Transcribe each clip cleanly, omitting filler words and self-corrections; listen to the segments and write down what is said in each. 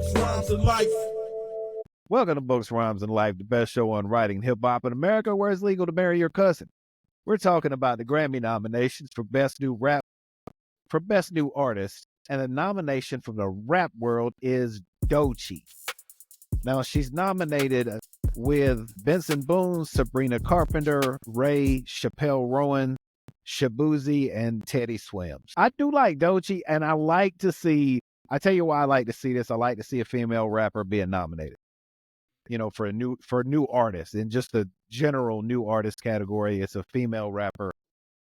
Books, Rhymes, and Life. Welcome to Books, Rhymes, and Life, the best show on writing hip hop in America, where it's legal to marry your cousin. We're talking about the Grammy nominations for Best New Artist, and the nomination from the rap world is Doechii. Now, she's nominated with Benson Boone, Sabrina Carpenter, Ray, Chappelle Rowan, Shabuzi, and Teddy Swims. I do like Doechii, and I like to see, I tell you why I like to see this. I like to see a female rapper being nominated, for a new artist. In just the general new artist category, it's a female rapper,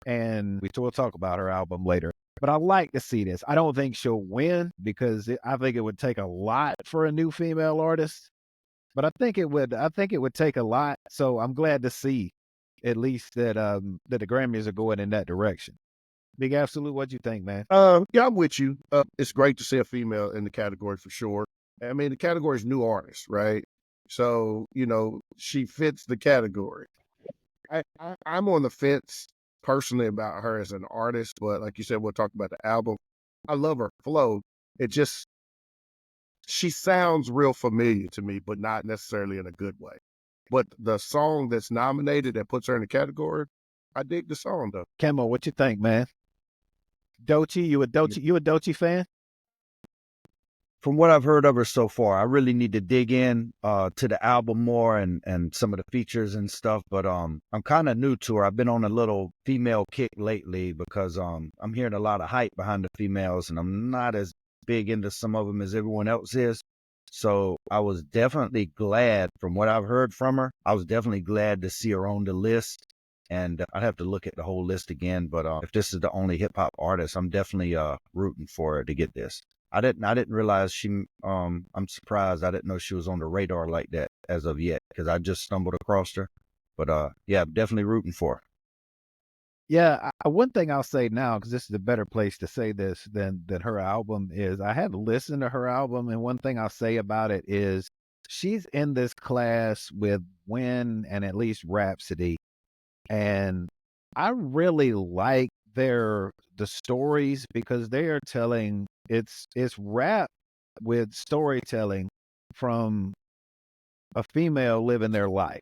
and we'll talk about her album later. But I like to see this. I don't think she'll win because I think it would take a lot for a new female artist. But I think it would take a lot. So I'm glad to see at least that the Grammys are going in that direction. Big Absolute, what you think, man? Yeah, I'm with you. It's great to see a female in the category for sure. I mean, the category is new artist, right? So, she fits the category. I'm on the fence personally about her as an artist, but like you said, we'll talk about the album. I love her flow. She sounds real familiar to me, but not necessarily in a good way. But the song that's nominated that puts her in the category, I dig the song though. Camo, what you think, man? Doechii, you a Doechii fan? From what I've heard of her so far, I really need to dig in to the album more and some of the features and stuff. But I'm kind of new to her. I've been on a little female kick lately because I'm hearing a lot of hype behind the females, and I'm not as big into some of them as everyone else is. So I was definitely glad, from what I've heard from her, I was definitely glad to see her on the list. And I'd have to look at the whole list again. But if this is the only hip hop artist, I'm definitely rooting for her to get this. I didn't realize I'm surprised. I didn't know she was on the radar like that as of yet, because I just stumbled across her. But yeah, I'm definitely rooting for her. Yeah, one thing I'll say now, because this is a better place to say this than her album is, I have listened to her album, and one thing I'll say about it is she's in this class with Win and at least Rhapsody, and I really like the stories because they are telling it's rap with storytelling from a female living their life,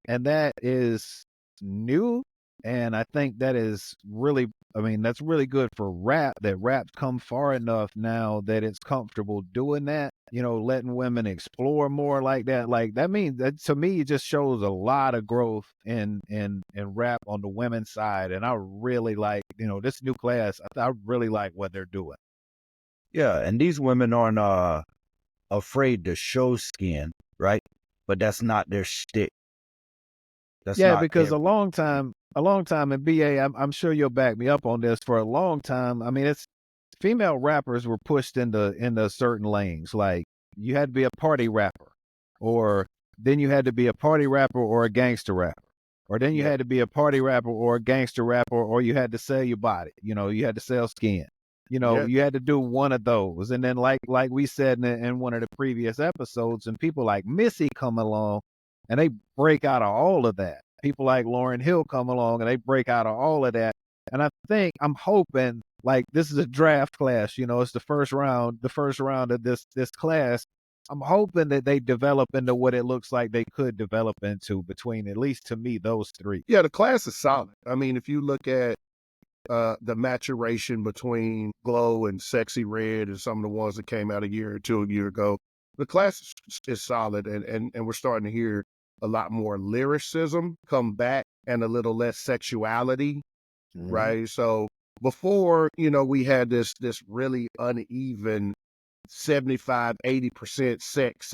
and that is new. And I think that is really, that's really good for rap, that rap's come far enough now that it's comfortable doing that, letting women explore more like that. Like, that means that, to me, it just shows a lot of growth in rap on the women's side. And I really like, this new class, I really like what they're doing. Yeah, and these women aren't afraid to show skin, right? But that's not their shtick. Because a long time, and BA, I'm sure you'll back me up on this. For a long time, it's female rappers were pushed into certain lanes. Like, you had to be a party rapper, or then you had to be a party rapper or a gangster rapper, or then you had to be a party rapper or a gangster rapper, or you had to sell your body. You had to sell skin. You had to do one of those. And then like we said in one of the previous episodes, and people like Missy come along and they break out of all of that. People like Lauryn Hill come along and they break out of all of that. And I'm hoping, like, this is a draft class, it's the first round of this class. I'm hoping that they develop into what it looks like they could develop into between, at least to me, those three. Yeah, the class is solid. If you look at the maturation between Glow and Sexy Red and some of the ones that came out a year or two ago, the class is solid, and we're starting to hear a lot more lyricism come back and a little less sexuality, right? So before, we had this really uneven 75-80% sex,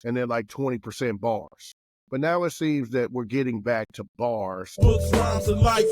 and then like 20% bars. But now it seems that we're getting back to bars. Books, Rhymes, and Life.